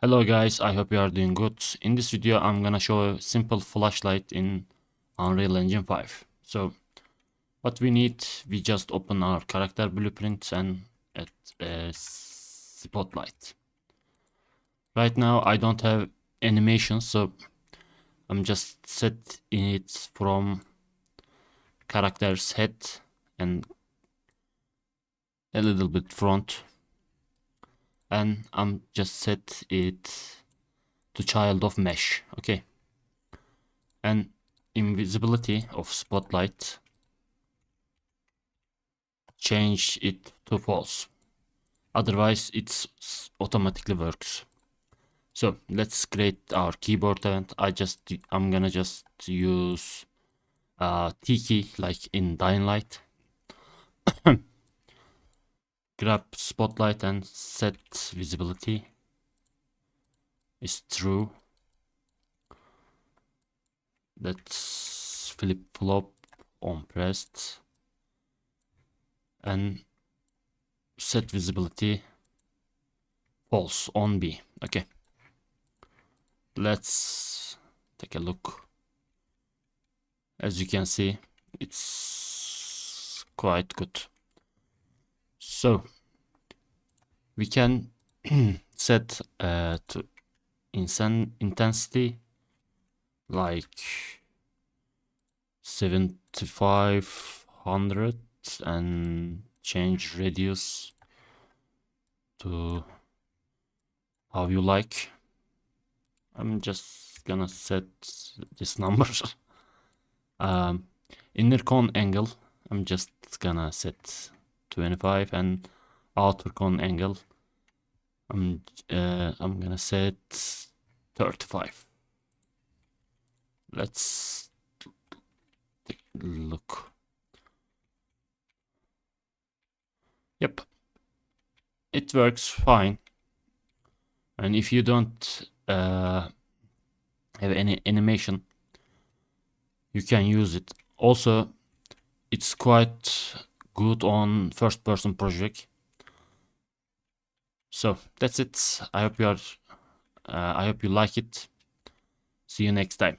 Hello guys, I hope you are doing good. In this video I'm gonna show a simple flashlight in Unreal Engine 5. So what we need, we just open our character blueprint and add a spotlight. Right now I don't have animation, so I'm just set it from character's head and a little bit front, and I'm just set it to child of mesh. Okay, and invisibility of spotlight, change it to false, otherwise it automatically works. So let's create our keyboard event. I'm gonna just use T key like in Dying Light. Grab spotlight and set visibility is true. Let's flip flop on pressed and set visibility false on B. Okay, let's take a look. As you can see, it's quite good. So we can set to intensity like 7500 and change radius to how you like. I'm just gonna set this number. Inner cone angle, I'm just gonna set 25, and outer cone angle, I'm gonna set 35. Let's take a look. Yep, it works fine. And if you don't have any animation, you can use it. Also, it's quite good on first-person project. So that's it. I hope you like it. See you next time.